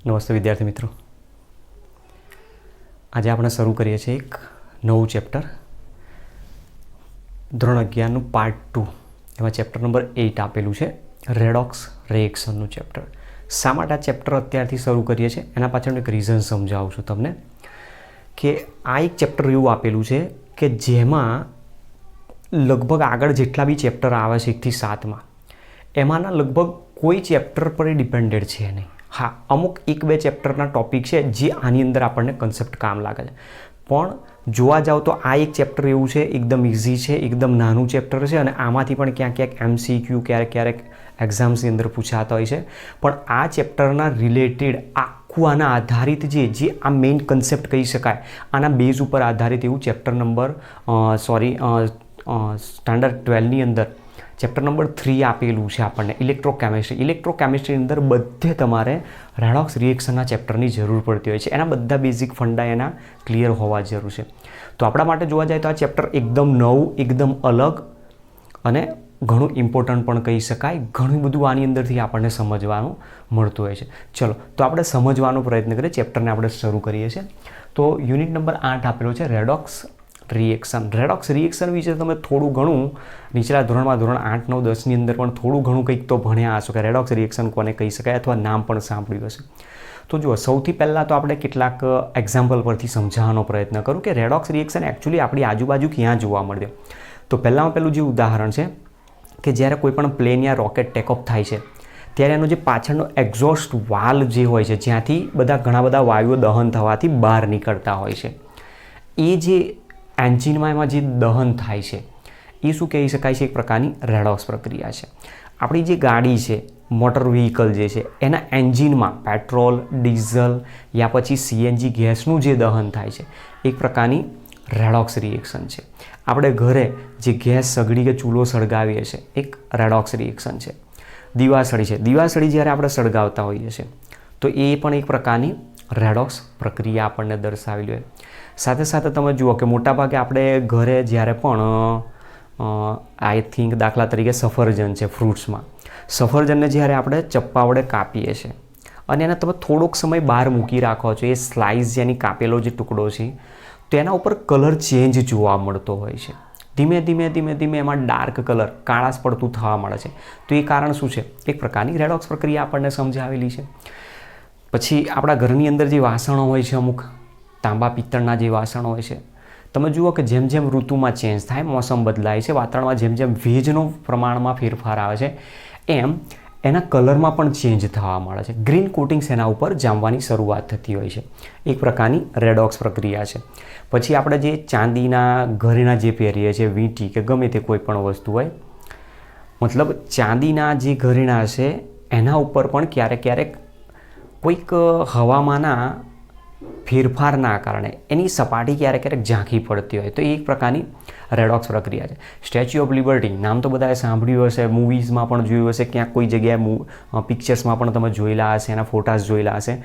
નમસ્તે વિદ્યાર્થી મિત્રો. આજે આપણે શરૂ કરીએ છીએ એક નવું ચેપ્ટર ધોરણ 11નું પાર્ટ 2. એમાં ચેપ્ટર નંબર 8 આપેલું છે, રેડોક્સ રિએક્શનનું ચેપ્ટર. શા માટે આ ચેપ્ટર અત્યારથી શરૂ કરીએ છીએ એના પાછળનું એક રીઝન સમજાવું છું તમને, કે આ એક ચેપ્ટર એવું આપેલું છે કે જેમાં લગભગ આગળ જેટલા બી ચેપ્ટર આવે છે 1 થી 7માં એમાંના લગભગ કોઈ ચેપ્ટર પર ડિપેન્ડેડ છે નહીં. હા, અમુક 1-2 ચેપ્ટરના ટૉપિક છે જે આની અંદર આપણને કન્સેપ્ટ કામ લાગે છે, પણ જોવા જાવ તો આ એક ચેપ્ટર એવું છે, એકદમ ઇઝી છે, એકદમ નાનું ચેપ્ટર છે અને આમાંથી પણ ક્યાંક MCQ ક્યારેક એક્ઝામ્સની અંદર પૂછાતા હોય છે. પણ આ ચેપ્ટરના રિલેટેડ આખું આના આધારિત જે આ મેઇન કન્સેપ્ટ કહી શકાય, આના બેઝ ઉપર આધારિત એવું ચેપ્ટર નંબર સ્ટાન્ડર્ડ 12ની અંદર ચેપ્ટર નંબર 3 આપેલું છે આપણને, ઇલેક્ટ્રોકેમિસ્ટ્રી. ઇલેક્ટ્રોકેમિસ્ટ્રીની અંદર બધે તમારે રેડોક્સ રિએક્શનના ચેપ્ટરની જરૂર પડતી હોય છે. એના બધા બેઝિક ફંડા એના ક્લિયર હોવા જરૂર છે. તો આપણા માટે જોવા જાય તો આ ચેપ્ટર એકદમ નવું, એકદમ અલગ અને ઘણું ઇમ્પોર્ટન્ટ પણ કહી શકાય. ઘણું બધું આની અંદરથી આપણને સમજવાનું મળતું હોય છે. ચલો, તો આપણે સમજવાનો પ્રયત્ન કરીએ. ચેપ્ટરને આપણે શરૂ કરીએ છીએ. તો યુનિટ નંબર 8 આપેલો છે, રેડોક્સ રિએક્શન. રેડોક્સ રિએક્શન વિશે તમે થોડું ઘણું નીચલા ધોરણમાં ધોરણ 8, 9, 10ની અંદર પણ થોડું ઘણું કંઈક તો ભણ્યા હશો કે રેડોક્સ રિએક્શન કોને કહી શકાય, અથવા નામ પણ સાંભળ્યું હશે. તો જુઓ, સૌથી પહેલાં તો આપણે કેટલાક એક્ઝામ્પલ પરથી સમજાવવાનો પ્રયત્ન કરું કે રેડોક્સ રિએક્શન એકચ્યુઅલી આપણી આજુબાજુ ક્યાં જોવા મળે. તો પહેલું જે ઉદાહરણ છે કે જ્યારે કોઈ પણ પ્લેન યા રોકેટ ટેકઓફ થાય છે ત્યારે એનો જે પાછળનો એક્ઝોસ્ટ વાલ્વ જે હોય છે, જ્યાંથી ઘણા બધા વાયુઓ દહન થવાથી બહાર નીકળતા હોય છે, એ જે એન્જિનમાં એમાં જે દહન થાય છે એ શું કહી શકાય છે? એક પ્રકારની રેડોક્સ પ્રક્રિયા છે. આપણી જે ગાડી છે, મોટર વ્હીકલ જે છે, એના એન્જિનમાં પેટ્રોલ, ડીઝલ યા પછી CNG ગેસનું જે દહન થાય છે એક પ્રકારની રેડોક્સ રિએક્શન છે. આપણે ઘરે જે ગેસ સગડી કે ચૂલો સળગાવીએ છીએ એક રેડોક્સ રિએક્શન છે. દીવાસળી છે, દીવાસળી જ્યારે આપણે સળગાવતા હોઈએ છીએ તો એ પણ એક પ્રકારની રેડોક્સ પ્રક્રિયા આપણને દર્શાવેલી હોય. સાથે સાથે તમે જુઓ કે મોટાભાગે આપણે ઘરે જ્યારે પણ આઈ થિંક દાખલા તરીકે સફરજન છે, ફ્રૂટ્સમાં સફરજનને જ્યારે આપણે ચપ્પા વડે કાપીએ છીએ અને એને તમે થોડોક સમય બહાર મૂકી રાખો છો, એ સ્લાઇસ જેની કાપેલો જે ટુકડો છે તો એના ઉપર કલર ચેન્જ જોવા મળતો હોય છે. ધીમે ધીમે એમાં ડાર્ક કલર, કાળાશ પડતું થવા મળે છે. તો એ કારણ શું છે? એક પ્રકારની રેડોક્સ પ્રક્રિયા આપણને સમજાવેલી છે. પછી આપણા ઘરની અંદર જે વાસણો હોય છે, અમુક તાંબા પિત્તળના જે વાસણો હોય છે, તમે જુઓ કે જેમ જેમ ઋતુમાં ચેન્જ થાય, મોસમ બદલાય છે, વાતાવરણમાં જેમ જેમ ભેજનો પ્રમાણમાં ફેરફાર આવે છે, એમ એના કલરમાં પણ ચેન્જ થવા મળે છે. ગ્રીન કોટિંગ્સ એના ઉપર જામવાની શરૂઆત થતી હોય છે. એક પ્રકારની રેડોક્સ પ્રક્રિયા છે. પછી આપણે જે ચાંદીના ઘરેણા જે પહેરીએ છીએ, વીંટી કે ગમે તે કોઈ પણ વસ્તુ હોય, મતલબ ચાંદીના જે ઘરેણા છે એના ઉપર પણ ક્યારેક કોઈક હવામાનના ફેરફારના કારણે એની સપાટી ક્યારેક ઝાંખી પડતી હોય, તો એ એક પ્રકારની રેડોક્સ પ્રક્રિયા છે. સ્ટેચ્યુ ઓફ લિબર્ટી નામ તો બધાએ સાંભળ્યું હશે, મૂવીઝમાં પણ જોયું હશે, ક્યાંક કોઈ જગ્યાએ પિક્ચર્સમાં પણ તમે જોયેલા હશે, એના ફોટાસ જોયેલા હશે.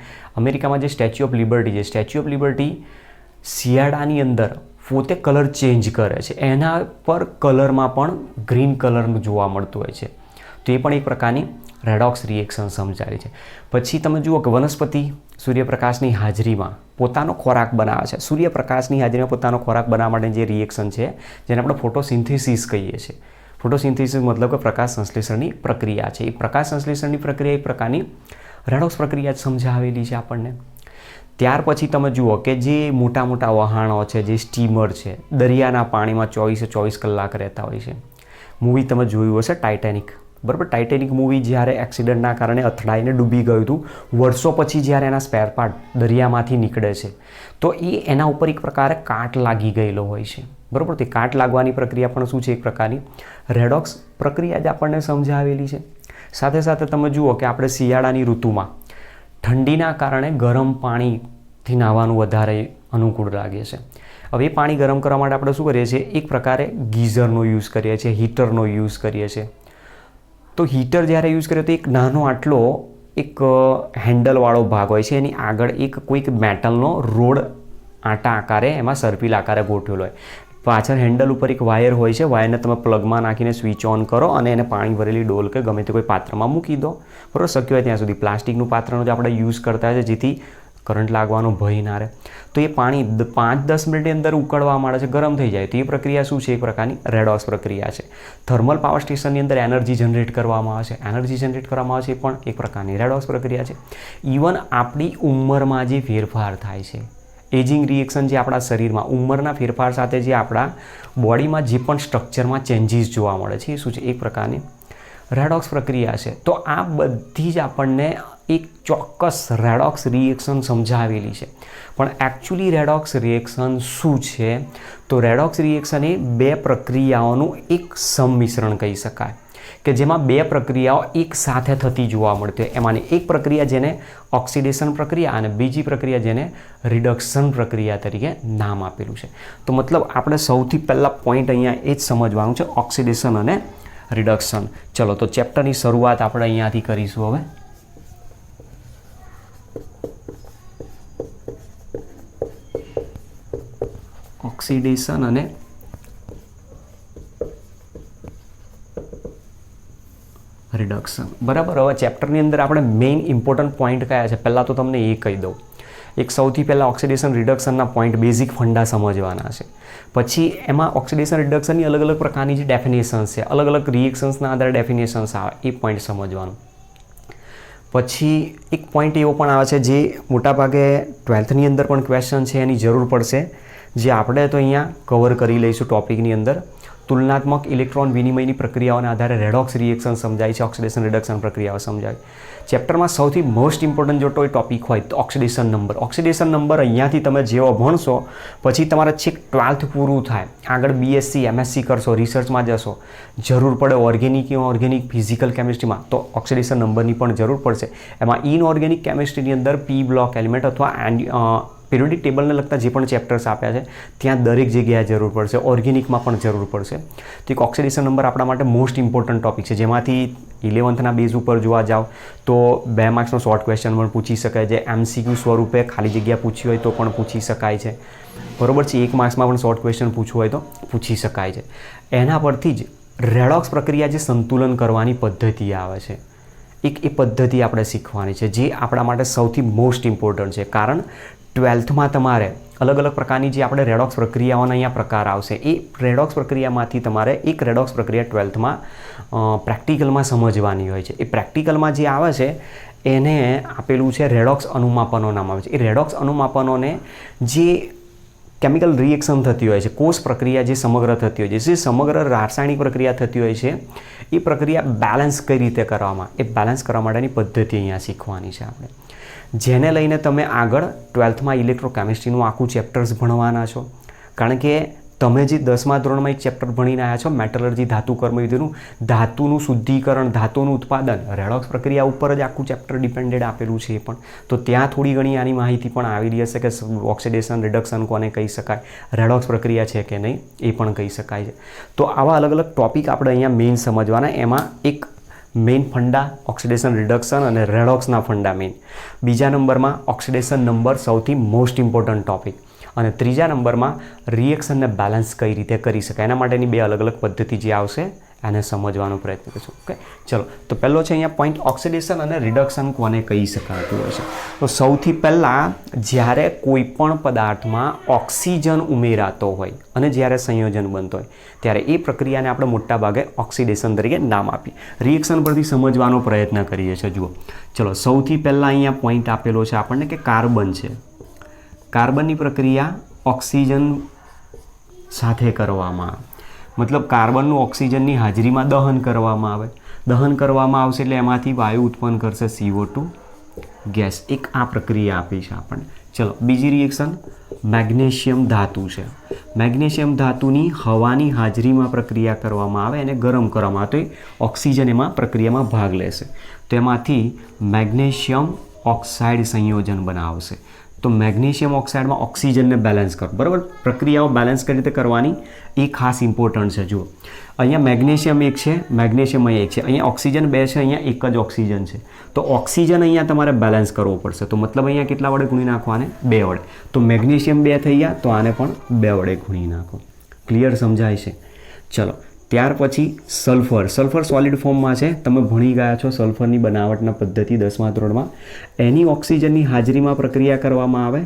અમેરિકામાં જે સ્ટેચ્યુ ઓફ લિબર્ટી છે, સ્ટેચ્યુ ઓફ લિબર્ટી શિયાળાની અંદર પોતે કલર ચેન્જ કરે છે, એના પર કલરમાં પણ ગ્રીન કલરનું જોવા મળતું હોય છે. તો એ પણ એક પ્રકારની રેડોક્સ રિએક્શન સમજાવી છે. પછી તમે જુઓ કે વનસ્પતિ સૂર્યપ્રકાશની હાજરીમાં પોતાનો ખોરાક બનાવે છે. સૂર્યપ્રકાશની હાજરીમાં પોતાનો ખોરાક બનાવવા માટે જે રિએક્શન છે જેને આપણે ફોટોસિન્થેસિસ કહીએ છીએ. ફોટોસિન્થેસિસ મતલબ કે પ્રકાશ સંશ્લેષણની પ્રક્રિયા છે. એ પ્રકાશ સંશ્લેષણની પ્રક્રિયા એક પ્રકારની રેડોક્સ પ્રક્રિયા જ સમજાવેલી છે આપણને. ત્યાર પછી તમે જુઓ કે જે મોટા મોટા વહાણો છે, જે સ્ટીમર છે, દરિયાના પાણીમાં 24 કલાક રહેતા હોય છે. મૂવી તમે જોયું હશે ટાઇટેનિક, બરાબર? ટાઇટેનિક મૂવી જ્યારે એક્સિડન્ટના કારણે અથડાઈને ડૂબી ગયું હતું, વર્ષો પછી જ્યારે એના સ્પેર પાર્ટ દરિયામાંથી નીકળે છે તો એ એના ઉપર એક પ્રકારે કાટ લાગી ગયેલો હોય છે, બરાબર? તે કાટ લાગવાની પ્રક્રિયા પણ શું છે? એક પ્રકારની રેડોક્સ પ્રક્રિયા જ આપણને સમજાવેલી છે. સાથે સાથે તમે જુઓ કે આપણે શિયાળાની ઋતુમાં ઠંડીના કારણે ગરમ પાણીથી નાહવાનું વધારે અનુકૂળ લાગે છે. હવે એ પાણી ગરમ કરવા માટે આપણે શું કરીએ છીએ? એક પ્રકારે ગીઝરનો યુઝ કરીએ છીએ, હીટરનો યુઝ કરીએ છીએ. તો હીટર જ્યારે યુઝ કરીએ તો એક નાનો આટલો એક હેન્ડલવાળો ભાગ હોય છે, એની આગળ કોઈક મેટલનો રોડ આટા આકારે, એમાં સર્પિલ આકારે ગોઠવેલો હોય. પાછળ હેન્ડલ ઉપર એક વાયર હોય છે, વાયરને તમે પ્લગમાં નાખીને સ્વિચ ઓન કરો અને એને પાણી ભરેલી ડોલ કે ગમે તે કોઈ પાત્રમાં મૂકી દો, બરાબર. શક્ય હોય ત્યાં સુધી પ્લાસ્ટિકનું પાત્રનો જે આપણે યુઝ કરતા હોય છે જેથી કરંટ લાગવાનો ભય ના રહે. તો એ પાણી 5-10 મિનિટની અંદર ઉકળવા માંડે છે, ગરમ થઈ જાય. તો એ પ્રક્રિયા શું છે? એક પ્રકારની રેડોક્સ પ્રક્રિયા છે. થર્મલ પાવર સ્ટેશનની અંદર એનર્જી જનરેટ કરવામાં આવે છે, એનર્જી જનરેટ કરવામાં આવે છે એ પણ એક પ્રકારની રેડોક્સ પ્રક્રિયા છે. ઇવન આપણી ઉંમરમાં જે ફેરફાર થાય છે, એજિંગ રિએક્શન જે આપણા શરીરમાં ઉંમરના ફેરફાર સાથે જે આપણા બોડીમાં જે પણ સ્ટ્રક્ચરમાં ચેન્જીસ જોવા મળે છે એ શું છે? એક પ્રકારની રેડોક્સ પ્રક્રિયા છે. તો આ બધી જ આપણને એક ચોક્કસ રેડોક્સ રિએક્શન સમજાવેલી છે. પણ એકચ્યુઅલી રેડોક્સ રિએક્શન શું છે? તો રેડોક્સ રિએક્શન એ બે પ્રક્રિયાઓનું એક સંમિશ્રણ કહી શકાય કે જેમાં બે પ્રક્રિયાઓ એક સાથે થતી જોવા મળતી હોય. એમાંની એક પ્રક્રિયા જેને ઓક્સિડેશન પ્રક્રિયા અને બીજી પ્રક્રિયા જેને રિડક્શન પ્રક્રિયા તરીકે નામ આપેલું છે. તો મતલબ આપણે સૌથી પહેલાં પોઈન્ટ અહીંયા એ જ સમજવાનું છે, ઓક્સિડેશન અને રિડક્શન. ચલો તો ચેપ્ટરની શરૂઆત આપણે અહીંયાથી કરીશું. હવે ઓક્સિડેશન અને રિડક્શન, બરાબર. હવે ચેપ્ટરની અંદર આપણે મેઇન ઇમ્પોર્ટન્ટ પોઈન્ટ કયા છે પહેલાં તો તમને એ કહી દઉં. એક સૌથી પહેલાં ઓક્સિડેશન રિડક્શનના પોઈન્ટ બેઝિક ફંડા સમજવાના છે. પછી એમાં ઓક્સિડેશન રિડક્શનની અલગ અલગ પ્રકારની જે ડેફિનેશન્સ છે, અલગ અલગ રિએક્શન્સના આધારે ડેફિનેશન્સ આવે એ પોઈન્ટ સમજવાનું. પછી એક પોઈન્ટ એવો પણ આવે છે જે મોટાભાગે 12થની અંદર પણ ક્વેશ્ચન છે, એની જરૂર પડશે, જે આપણે તો અહીંયા કવર કરી લઈશું ટોપિકની અંદર. તુલનાત્મક ઇલેક્ટ્રોન વિનિમયની પ્રક્રિયાઓના આધારે રેડોક્સ રિએક્શન સમજાય છે, ઓક્સિડેશન રિડક્શન પ્રક્રિયાઓ સમજાય. ચેપ્ટરમાં સૌથી મોસ્ટ ઇમ્પોર્ટન્ટ જો કોઈ ટોપિક હોય તો ઓક્સિડેશન નંબર. ઓક્સિડેશન નંબર અહીંયાથી તમે જેવો ભણશો પછી તમારે છેક 12th પૂરું થાય, આગળ BSc MSc કરશો, રિસર્ચમાં જશો, જરૂર પડે ઓર્ગેનિક ફિઝિકલ કેમિસ્ટ્રીમાં તો ઓક્સિડેશન નંબરની પણ જરૂર પડશે. એમાં ઇનઓર્ગેનિક કેમિસ્ટ્રીની અંદર P બ્લોક એલિમેન્ટ અથવા પિરિયોડિક ટેબલને લગતા જે પણ ચેપ્ટર્સ આપ્યા છે ત્યાં દરેક જગ્યાએ જરૂર પડશે, ઓર્ગેનિકમાં પણ જરૂર પડશે. તો એક ઓક્સિડેશન નંબર આપણા માટે મોસ્ટ ઇમ્પોર્ટન્ટ ટોપિક છે, જેમાંથી 11થના બેઝ ઉપર જોવા જાઓ તો 2 માર્ક્સનો શોર્ટ ક્વેશ્ચન પણ પૂછી શકાય છે, MCQ સ્વરૂપે ખાલી જગ્યા પૂછી હોય તો પણ પૂછી શકાય છે, બરાબર છે. 1 માર્ક્સમાં પણ શોર્ટ ક્વેશ્ચન પૂછવું હોય તો પૂછી શકાય છે. એના પરથી જ રેડોક્સ પ્રક્રિયા જે સંતુલન કરવાની પદ્ધતિ આવે છે, એક એ પદ્ધતિ આપણે શીખવાની છે જે આપણા માટે સૌથી મોસ્ટ ઇમ્પોર્ટન્ટ છે. કારણ 12થમાં તમારે અલગ અલગ પ્રકારની જે આપણે રેડોક્સ પ્રક્રિયાઓના અહીંયા પ્રકાર આવશે, એ રેડોક્સ પ્રક્રિયામાંથી તમારે એક રેડોક્સ પ્રક્રિયા 12થમાં પ્રેક્ટિકલમાં સમજવાની હોય છે. એ પ્રેક્ટિકલમાં જે આવે છે એને આપેલું છે રેડોક્સ અનુમાપનો નામ આવે છે. એ રેડોક્સ અનુમાપનોને જે કેમિકલ રિએક્શન થતી હોય છે, કોષ પ્રક્રિયા જે સમગ્ર થતી હોય છે, જે સમગ્ર રાસાયણિક પ્રક્રિયા થતી હોય છે, એ પ્રક્રિયા બેલેન્સ કઈ રીતે કરવામાં, એ બેલેન્સ કરવા માટેની પદ્ધતિ અહીંયા શીખવાની છે આપણે, જેને લઈને તમે આગળ 12થમાં ઇલેક્ટ્રોકેમિસ્ટ્રીનું આખું ચેપ્ટર્સ ભણવાના છો. કારણ કે તમે જે 10મા ધોરણમાં એક ચેપ્ટર ભણીને આવ્યા છો મેટલર્જી ધાતુ કર્મવિધિનું, ધાતુનું શુદ્ધિકરણ, ધાતુનું ઉત્પાદન, રેડોક્સ પ્રક્રિયા ઉપર જ આખું ચેપ્ટર ડિપેન્ડેડ આપેલું છે. એ પણ તો ત્યાં થોડી ઘણી આની માહિતી પણ આવેલી હશે કે ઓક્સિડેશન રિડક્શન કોને કહી શકાય, રેડોક્સ પ્રક્રિયા છે કે નહીં એ પણ કહી શકાય છે. તો આવા અલગ અલગ ટોપિક આપણે અહીંયા મેઇન સમજવાના. એમાં એક મેઇન ફંડા ઓક્સિડેશન રિડક્શન અને રેડોક્સના ફંડા મેઇન. બીજા નંબરમાં ઓક્સિડેશન નંબર સૌથી મોસ્ટ ઇમ્પોર્ટન્ટ ટોપિક. અને ત્રીજા નંબરમાં રિએક્શનને બેલેન્સ કઈ રીતે કરી શકાય એના માટેની 2 અલગ અલગ પદ્ધતિ જે આવશે એને સમજવાનો પ્રયત્ન કરીશું. ઓકે, ચલો તો પહેલો છે અહીંયા પોઈન્ટ ઓક્સિડેશન અને રિડક્શન કોને કહી શકાતું હોય છે. તો સૌથી પહેલાં જ્યારે કોઈ પણ પદાર્થમાં ઓક્સિજન ઉમેરાતો હોય અને જ્યારે સંયોજન બનતો હોય ત્યારે એ પ્રક્રિયાને આપણે મોટા ભાગે ઓક્સિડેશન તરીકે નામ આપીએ. રિએક્શન પરથી સમજવાનો પ્રયત્ન કરીએ છીએ. જુઓ, ચલો સૌથી પહેલાં અહીંયા પોઈન્ટ આપેલો છે આપણને કે કાર્બન છે. કાર્બનની પ્રક્રિયા ઓક્સિજન સાથે કરવામાં આવે, મતલબ કાર્બનનું ઓક્સિજનની હાજરીમાં દહન કરવામાં આવે. દહન કરવામાં આવશે એટલે એમાંથી વાયુ ઉત્પન્ન કરશે CO2 ગેસ. એક આ પ્રક્રિયા આપી છે આપણને. ચલો બીજી રિએક્શન મેગ્નેશિયમ ધાતુ છે. મેગ્નેશિયમ ધાતુની હવાની હાજરીમાં પ્રક્રિયા કરવામાં આવે અને ગરમ કરવામાં આવે તો ઓક્સિજન એમાં પ્રક્રિયામાં ભાગ લેશે. તો એમાંથી મેગ્નેશિયમ ઓક્સાઇડ સંયોજન બનાવશે. તો મેગ્નેશિયમ ઓક્સાઇડમાં ઓક્સિજનને બેલેન્સ કરો, બરાબર. પ્રક્રિયાઓ બેલેન્સ કઈ રીતે કરવાની એ ખાસ ઇમ્પોર્ટન્ટ છે. જુઓ અહીંયા મેગ્નેશિયમ એક છે, મેગ્નેશિયમ અહીંયા એક છે, અહીંયા ઓક્સિજન 2 છે, અહીંયા એક જ ઓક્સિજન છે. તો ઓક્સિજન અહીંયા તમારે બેલેન્સ કરવો પડશે. તો મતલબ અહીંયા કેટલા વડે ગુણી નાખવાને? 2 વડે. તો મેગ્નેશિયમ 2 થઈ ગયા તો આને પણ 2 વડે ગુણી નાખો. ક્લિયર સમજાય છે? ચલો, ત્યાર પછી સલ્ફર. સલ્ફર સોલિડ ફોર્મમાં છે, તમે ભણી ગયા છો સલ્ફરની બનાવટના પદ્ધતિ 10મા ધોરણમાં. એની ઓક્સિજનની હાજરીમાં પ્રક્રિયા કરવામાં આવે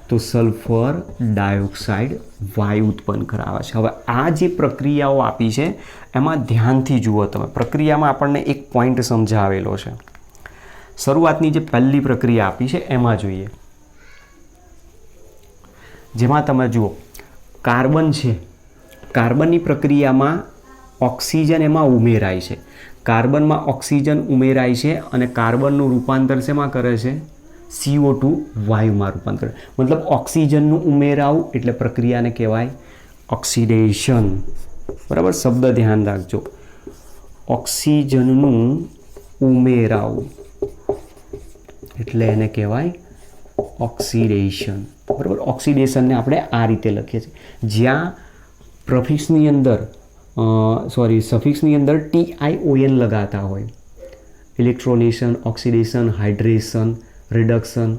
તો સલ્ફર ડાયોક્સાઇડ વાયુ ઉત્પન્ન કરાવે છે. હવે આ જે પ્રક્રિયાઓ આપી છે એમાં ધ્યાનથી જુઓ તમે. પ્રક્રિયામાં આપણને એક પોઈન્ટ સમજાવેલો છે. શરૂઆતની જે પહેલી પ્રક્રિયા આપી છે એમાં જોઈએ, જેમાં તમે જુઓ કાર્બન છે. કાર્બનની પ્રક્રિયામાં ઓક્સિજન એમાં ઉમેરાય છે. કાર્બનમાં ઓક્સિજન ઉમેરાય છે અને કાર્બનનું રૂપાંતર શેમાં કરે છે? CO2 વાયુમાં રૂપાંતર. મતલબ ઓક્સિજનનું ઉમેરાવું એટલે પ્રક્રિયાને કહેવાય ઓક્સિડેશન. બરાબર, શબ્દ ધ્યાન રાખજો. ઓક્સિજનનું ઉમેરાવું એટલે એને કહેવાય ઓક્સિડેશન. બરાબર, ઓક્સિડેશનને આપણે આ રીતે લખીએ છીએ, જ્યાં સફિક્સની અંદર TION લગાતા હોય. ઇલેક્ટ્રોનેશન, ઓક્સિડેશન, હાઇડ્રેશન, રિડક્શન,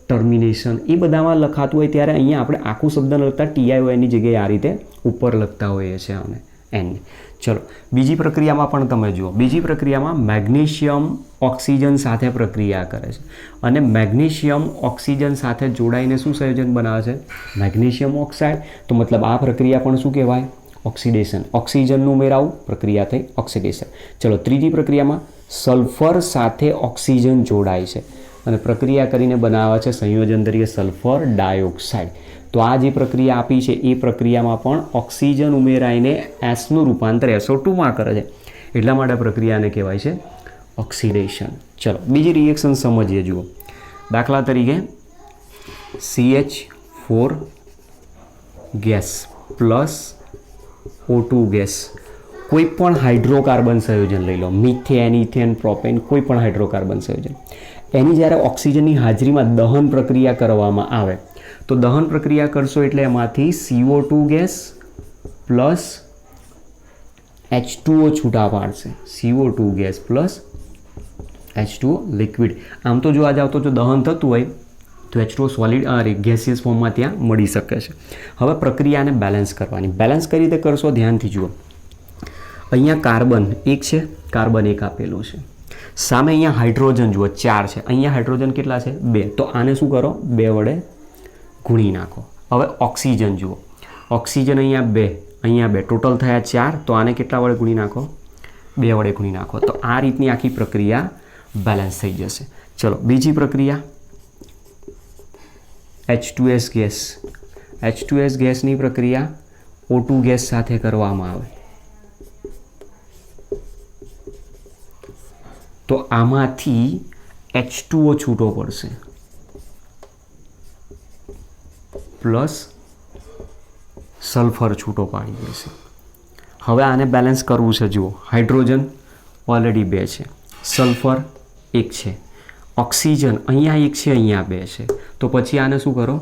ટર્મિનેશન, એ બધામાં લખાતું હોય ત્યારે અહીંયા આપણે આખું શબ્દ લખતા TIONની જગ્યાએ આ રીતે ઉપર લખતા હોઈએ છીએ અને N. ચલો, બીજી પ્રક્રિયામાં પણ તમે જુઓ. બીજી પ્રક્રિયામાં મેગ્નેશિયમ ઓક્સિજન સાથે પ્રક્રિયા કરે છે અને મેગ્નેશિયમ ઓક્સિજન સાથે જોડાઈને શું સંયોજન બનાવે છે? Magnesium oxide. તો મતલબ આ પ્રક્રિયા પણ શું કહેવાય? ઓક્સિડેશન. ઓક્સિજનનું ઉમેરાવું, પ્રક્રિયા થઈ ઓક્સિડેશન. ચલો, ત્રીજી પ્રક્રિયામાં સલ્ફર સાથે ઓક્સિજન જોડાય છે અને પ્રક્રિયા કરીને બનાવે છે સંયોજન તરીકે સલ્ફર ડાયોક્સાઇડ. તો આ જે પ્રક્રિયા આપી છે એ પ્રક્રિયામાં પણ ઓક્સિજન ઉમેરાઈને એસનું રૂપાંતર SO2માં કરે છે. એટલા માટે પ્રક્રિયાને કહેવાય છે ઓક્સિડેશન. ચલો, બીજી રિએક્શન સમજીએ. જુઓ, દાખલા તરીકે CH4 gas plus O2 gas. કોઈ પણ હાઇડ્રોકાર્બન સંયોજન લઈ લો, મિથેન, ઇથેન, પ્રોપેન, કોઈ પણ હાઇડ્રોકાર્બન સંયોજન. એની જ્યારે ઓક્સિજનની હાજરીમાં દહન પ્રક્રિયા કરવામાં આવે તો દહન પ્રક્રિયા કરશો એટલે એમાંથી CO2 ગેસ પ્લસ H2O છૂટા પાડશે. CO2 gas plus H2O liquid. આમ તો જોવા જાવ તો જો દહન થતું હોય તો H2O સોલિડ ગેસિયસ ફોર્મમાં ત્યાં મળી શકે છે. હવે પ્રક્રિયાને બેલેન્સ કરવાની. બેલેન્સ કઈ રીતે કરશો? ધ્યાનથી જુઓ. અહીંયા કાર્બન 1 છે, કાર્બન 1 આપેલું છે. સામે અહીંયા હાઇડ્રોજન જુઓ 4 છે, અહીંયા હાઇડ્રોજન કેટલા છે? 2. તો આને શું કરો? 2 વડે ગુણી નાખો. હવે ઓક્સિજન જુઓ, ઓક્સિજન અહીંયા 2, અહીંયા 2, ટોટલ થયા 4. તો આને કેટલા વડે ગુણી નાખો? 2 વડે ગુણી નાખો. તો આ રીતની આખી પ્રક્રિયા બેલેન્સ થઈ જશે. ચલો, બીજી પ્રક્રિયા H2S ગેસ. H2S ગેસની પ્રક્રિયા O2 ગેસ સાથે કરવામાં આવે તો આમાંથી H2O છૂટો પડશે પ્લસ સલ્ફર છૂટો પાડી દેશે. હવે આને બેલેન્સ કરવું છે. જુઓ, હાઇડ્રોજન ઓલરેડી 2 છે, સલ્ફર 1 છે, ઓક્સિજન અહીંયા 1 છે, અહીંયા 2 છે. તો પછી આને શું કરો?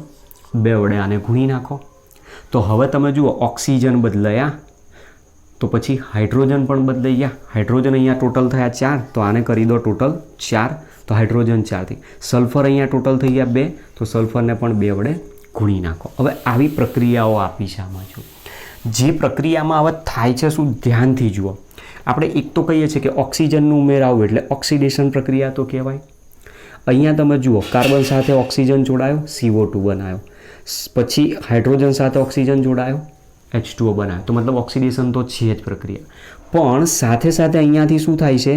2 વડે આને ગુણી નાખો. તો હવે તમે જુઓ, ઓક્સિજન બદલાયા તો પછી હાઇડ્રોજન પણ બદલાઈ ગયા. હાઇડ્રોજન અહીંયા ટોટલ થયા 4, તો આને કરી દો ટોટલ 4. તો હાઇડ્રોજન 4 થી. સલ્ફર અહીંયા ટોટલ થઈ ગયા 2, તો સલ્ફરને પણ 2 વડે ગુણી નાખો. હવે આવી પ્રક્રિયાઓ આપી છે આમાં. જો જે પ્રક્રિયામાં હવે થાય છે શું? ધ્યાનથી જુઓ. આપણે એક તો કહીએ છીએ કે ઓક્સિજનનું ઉમેરાવું એટલે ઓક્સિડેશન પ્રક્રિયા તો કહેવાય. અહીંયા તમે જુઓ, કાર્બન સાથે ઓક્સિજન જોડાયો, CO2 બનાવ્યો. પછી હાઇડ્રોજન સાથે ઓક્સિજન જોડાયો, H2O બનાવ્યો. તો મતલબ ઓક્સિડેશન તો છે જ પ્રક્રિયા. પણ સાથે સાથે અહીંયાથી શું થાય છે?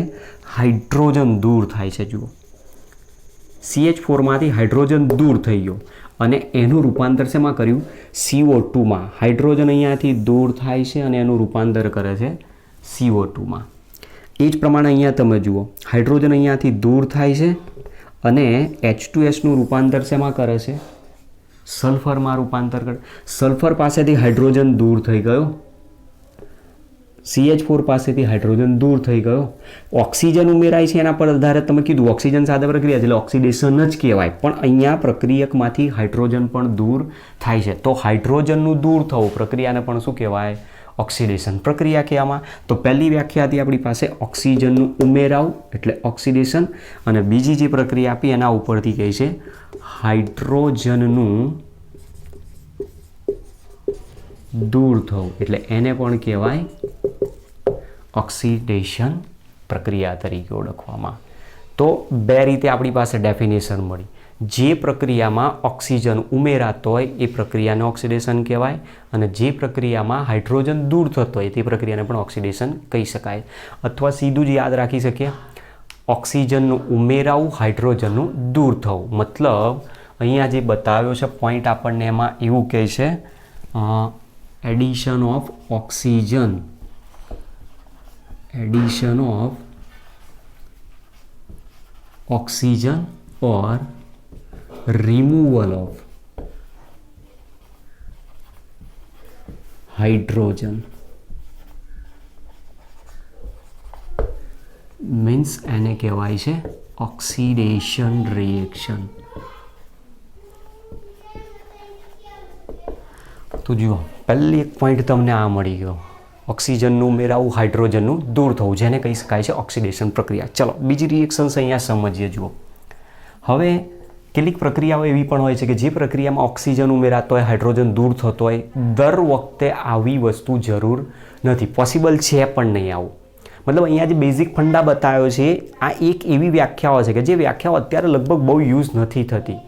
હાઇડ્રોજન દૂર થાય છે. જુઓ, CH4માંથી હાઇડ્રોજન દૂર થઈ ગયો અને એનું રૂપાંતર શેમાં કર્યું? CO2માં. હાઇડ્રોજન અહીંયાથી દૂર થાય છે અને એનું રૂપાંતર કરે છે CO2માં. એ જ પ્રમાણે અહીંયા તમે જુઓ, હાઇડ્રોજન અહીંયાથી દૂર થાય છે અને H2Sનું રૂપાંતર શેમાં કરે છે? સલ્ફરમાં રૂપાંતર કરે. સલ્ફર પાસેથી હાઇડ્રોજન દૂર થઈ ગયો, CH4 પાસેથી હાઇડ્રોજન દૂર થઈ ગયો. ઓક્સિજન ઉમેરાય છે એના પર આધારે તમે કીધું ઓક્સિજન સાથે પ્રક્રિયા એટલે ઓક્સિડેશન જ કહેવાય. પણ અહીંયા પ્રક્રિયકમાંથી હાઇડ્રોજન પણ દૂર થાય છે. તો હાઇડ્રોજનનું દૂર થવું પ્રક્રિયાને પણ શું કહેવાય? ઓક્સિડેશન પ્રક્રિયા કહેવામાં. તો પહેલી વ્યાખ્યા હતી આપણી પાસે ઓક્સિજનનું ઉમેરાવું એટલે ઓક્સિડેશન, અને બીજી જે પ્રક્રિયા આપી એના ઉપરથી કહે છે હાઇડ્રોજનનું દૂર થવું એટલે એને પણ કહેવાય ઓક્સિડેશન પ્રક્રિયા તરીકે ઓળખવામાં. તો બે રીતે આપણી પાસે ડેફિનેશન મળી. જે પ્રક્રિયામાં ઓક્સિજન ઉમેરાતો હોય એ પ્રક્રિયાને ઓક્સિડેશન કહેવાય અને જે પ્રક્રિયામાં હાઇડ્રોજન દૂર થતો હોય તે પ્રક્રિયાને પણ ઓક્સિડેશન કહી શકાય. અથવા સીધું જ યાદ રાખી શકીએ, ઓક્સિજનનું ઉમેરાવું, હાઇડ્રોજનનું દૂર થવું. મતલબ અહીંયા જે બતાવ્યો છે પોઈન્ટ આપણને એમાં એવું કહે છે addition of oxygen, addition of oxygen or removal of hydrogen means એને કહેવાય છે ઓક્સિડેશન રિએક્શન. તો જુઓ, પહેલી એક પોઈન્ટ તમને આ મળી ગયો, ઓક્સિજનનું ઉમેરાવું, હાઇડ્રોજનનું દૂર થવું, જેને કહી શકાય છે ઓક્સિડેશન પ્રક્રિયા. ચલો બીજી રિએક્શન્સ અહીંયા સમજીએ. જુઓ, હવે કેટલીક પ્રક્રિયાઓ એવી પણ હોય છે કે જે પ્રક્રિયામાં ઓક્સિજન ઉમેરાતો હોય, હાઇડ્રોજન દૂર થતો હોય, દર વખતે આવી વસ્તુ જરૂર નથી, પોસિબલ છે પણ નહીં આવું. મતલબ અહીંયા જે બેઝિક ફંડા બતાવ્યો છે આ એક એવી વ્યાખ્યાઓ છે કે જે વ્યાખ્યાઓ અત્યારે લગભગ બહુ યુઝ નથી થતી.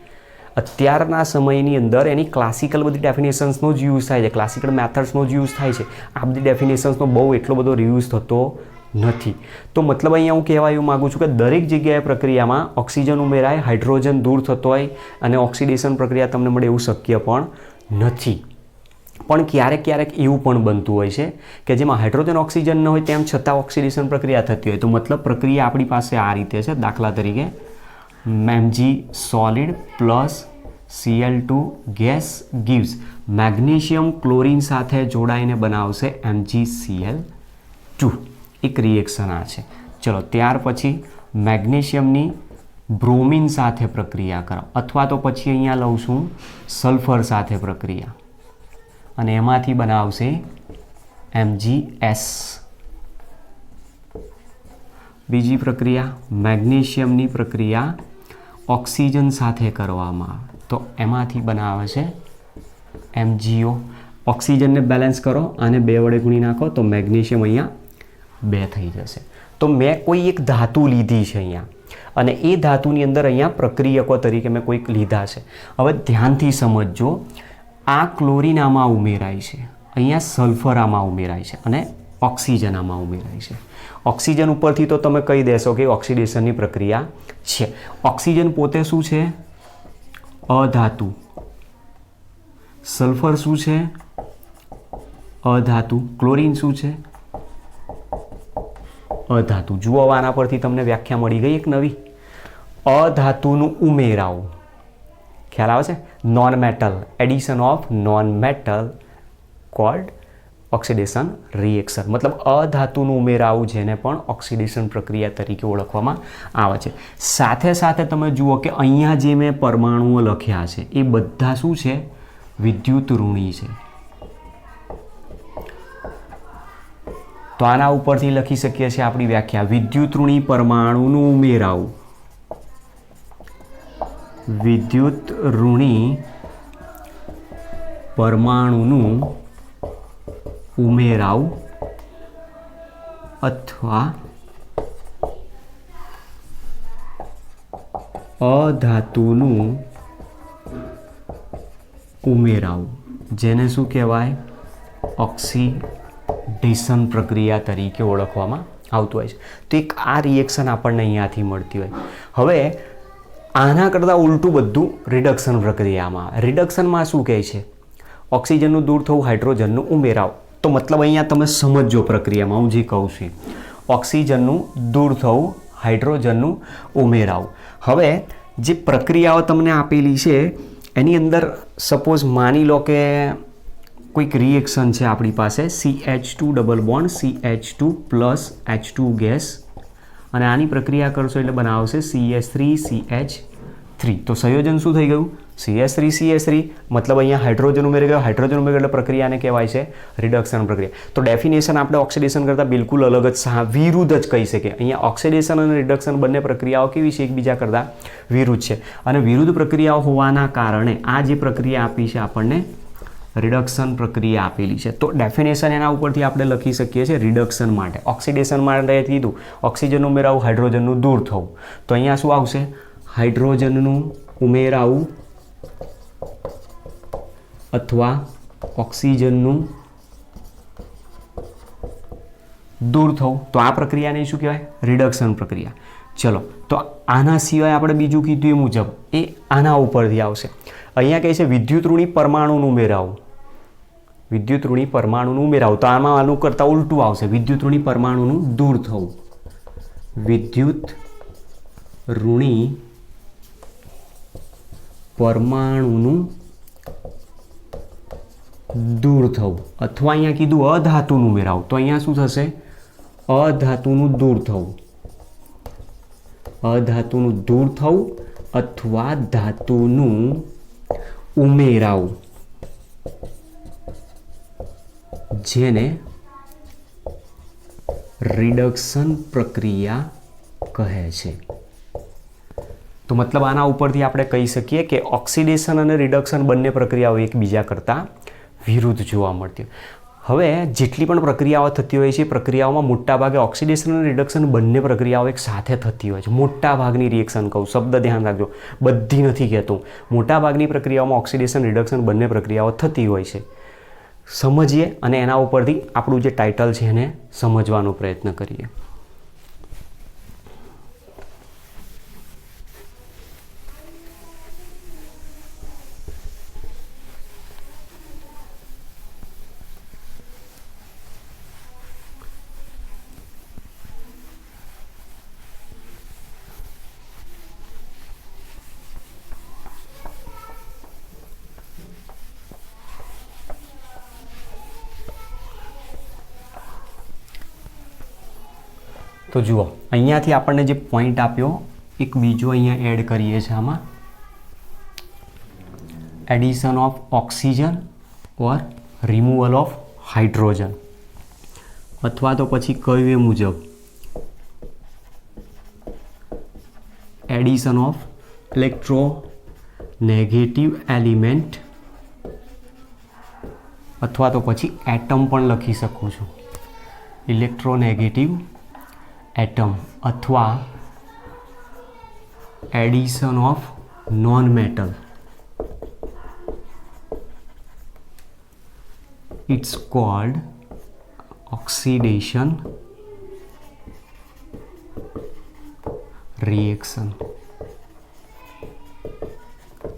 અત્યારના સમયની અંદર એની ક્લાસિકલ બધી ડેફિનેશન્સનો જ યુઝ થાય છે, ક્લાસિકલ મેથડ્સનો જ યુઝ થાય છે. આ બધી ડેફિનેશન્સનો બહુ એટલો બધો રિયુઝ થતો નથી. તો મતલબ અહીંયા હું કહેવા એવું માગું છું કે દરેક જગ્યાએ પ્રક્રિયામાં ઓક્સિજન ઉમેરાય, હાઇડ્રોજન દૂર થતો હોય અને ઓક્સિડેશન પ્રક્રિયા તમને મળે એવું શક્ય પણ નથી. પણ ક્યારેક ક્યારેક એવું પણ બનતું હોય છે કે જેમાં હાઇડ્રોજન ઓક્સિજન ન હોય તેમ છતાં ઓક્સિડેશન પ્રક્રિયા થતી હોય. તો મતલબ પ્રક્રિયા આપણી પાસે આ રીતે છે. દાખલા તરીકે Mg solid plus Cl2 gas gives magnesium chlorine સાથે જોડાઈને બનાવશે MgCl2. એક રિએક્શન આ છે. ચલો ત્યાર પછી મેગ્નેશિયમની બ્રોમિન સાથે પ્રક્રિયા કરો અથવા તો પછી અહીંયા લઉં છું સલ્ફર સાથે પ્રક્રિયા અને એમાંથી બનાવશે MgS. બીજી પ્રક્રિયા મેગ્નેશિયમની પ્રક્રિયા ઓક્સિજન સાથે કરવામાં આવે તો એમાંથી બનાવે છે MgO. ઓક્સિજનને બેલેન્સ કરો અને 2 વડે ગુણી નાખો તો મેગ્નેશિયમ અહીંયા 2 થઈ જશે. તો મેં કોઈ એક ધાતુ લીધી છે અહીંયા અને એ ધાતુની અંદર અહીંયા પ્રક્રિયકો તરીકે મેં કોઈક લીધા છે. હવે ધ્યાનથી સમજજો, આ ક્લોરીન આમાં ઉમેરાય છે, અહીંયા સલ્ફર આમાં ઉમેરાય છે અને ઓક્સિજન આમાં ઉમેરાય છે. ઓક્સિજન ઉપરથી તો તમે કહી દેશો કે ઓક્સિડેશનની પ્રક્રિયા છે. ઓક્સિજન પોતે શું છે? અધાતુ. સલ્ફર શું છે? અધાતુ. ક્લોરીન શું છે? અધાતુ. જુઓ આના પરથી તમને વ્યાખ્યા મળી ગઈ એક નવી. અધાતુનું ઉમેરાવું, ખ્યાલ આવે છે? Non metal, addition of non metal cold oxidation reaction. મતલબ અધાતુનું ઉમેરાવું જેને પણ ઓક્સિડેશન પ્રક્રિયા તરીકે ઓળખવામાં આવે છે. સાથે સાથે તમે જુઓ કે અહીંયા જે મેં પરમાણુઓ લખ્યા છે એ બધા શું છે? વિદ્યુત ઋણી છે. તો આના ઉપરથી લખી શકીએ છીએ આપણી વ્યાખ્યા, વિદ્યુત ઋણી પરમાણુનું ઉમેરાવું, વિદ્યુત ઋણી પરમાણુનું ઉમેરાવું અથવા અધાતુનું ઉમેરાવું જેને શું કહેવાય? ઓક્સિડેશન પ્રક્રિયા તરીકે ઓળખવામાં આવતું હોય છે. તો એક આ રિએક્શન આપણને અહીંયાથી મળતી હોય. હવે આના કરતાં ઉલટું બધું રિડક્શન પ્રક્રિયામાં. રિડક્શનમાં શું કહે છે? ઓક્સિજનનું દૂર થવું, હાઇડ્રોજનનું ઉમેરાવું. તો મતલબ અહીંયા તમે સમજો પ્રક્રિયામાં હું જે કહું છું, ઓક્સિજનનું દૂર થવું, હાઇડ્રોજનનું ઉમેરાવું. હવે જે પ્રક્રિયાઓ તમને આપેલી છે એની અંદર સપોઝ માની લો કે કોઈક રિએક્શન છે આપણી પાસે, CH2 double bond CH2 plus H2 gas અને આની પ્રક્રિયા કરશો એટલે બનાવશે CH3CH3. તો સંયોજન શું થઈ ગયું? CH3CH3. મતલબ અહીંયા હાઇડ્રોજન ઉમેરી ગયો, હાઇડ્રોજન ઉમેરી ગયો એટલે પ્રક્રિયાને કહેવાય છે રિડક્શન પ્રક્રિયા. તો ડેફિનેશન આપણે ઓક્સિડેશન કરતાં બિલકુલ અલગ જ વિરુદ્ધ જ કહી શકીએ. અહીંયા ઓક્સિડેશન અને રિડક્શન બંને પ્રક્રિયાઓ કેવી છે? એકબીજા કરતાં વિરુદ્ધ છે અને વિરુદ્ધ પ્રક્રિયાઓ હોવાના કારણે આ જે પ્રક્રિયા આપી છે આપણને રિડક્શન પ્રક્રિયા આપેલી છે. તો ડેફિનેશન એના ઉપરથી આપણે લખી શકીએ છીએ રિડક્શન માટે. ઓક્સિડેશન માટે કીધું ઓક્સિજનનું ઉમેરાવું, હાઇડ્રોજનનું દૂર થવું. તો અહીંયા શું આવશે? હાઇડ્રોજનનું ઉમેરાવું અથવા ઓક્સિજનનું દૂર થવું. તો આ પ્રક્રિયાને શું કહેવાય? રિડક્શન પ્રક્રિયા. ચલો, તો આના સિવાય આપણે બીજું કીધું એ મુજબ એ આના ઉપરથી આવશે. અહીંયા કહે છે વિદ્યુત ઋણી પરમાણુનું ઉમેરાવું. વિદ્યુત ઋણી પરમાણુનું ઉમેરાવું. તો આમાં આનું કરતાં ઉલટું આવશે. વિદ્યુત ઋણી પરમાણુનું દૂર થવું. વિદ્યુત ઋણી પરમાણુનું દૂર થવું. અથવા અહીંયા કીધું અધાતુનું ઉમેરાવું. તો અહીંયા શું થશે? અધાતુનું દૂર થવું. અધાતુનું દૂર થવું અથવા ધાતુનું ઉમેરાવું, જેને રિડક્શન પ્રક્રિયા કહે છે. તો મતલબ આના ઉપરથી આપણે કહી શકીએ કે ઓક્સિડેશન અને રિડક્શન બંને પ્રક્રિયાઓ એકબીજા કરતાં વિરુદ્ધ જોવા મળતી. હવે જેટલી પણ પ્રક્રિયાઓ થતી હોય છે એ પ્રક્રિયાઓમાં મોટાભાગે ઓક્સિડેશન અને રિડક્શન બંને પ્રક્રિયાઓ એક સાથે થતી હોય છે. મોટાભાગની રિએક્શન કહું, શબ્દ ધ્યાન રાખજો, બધી નથી કહેતું. મોટાભાગની પ્રક્રિયાઓમાં ઓક્સિડેશન રિડક્શન બંને પ્રક્રિયાઓ થતી હોય છે. સમજીએ અને એના ઉપરથી આપણું જે ટાઇટલ છે એને સમજવાનો પ્રયત્ન કરીએ. તો જુઓ, અહીંયાથી આપણને જે પોઈન્ટ આપ્યો એક બીજો અહીંયા એડ કરીએ છીએ આમાં. Addition of oxygen or removal of hydrogen, અથવા તો પછી કહ્યું એ મુજબ એડિશન ઓફ ઇલેક્ટ્રોનેગેટિવ એલિમેન્ટ, અથવા તો પછી એટમ પણ લખી શકું છું. ઇલેક્ટ્રોનેગેટિવ એટમ અથવા addition of non metal. It's called oxidation reaction.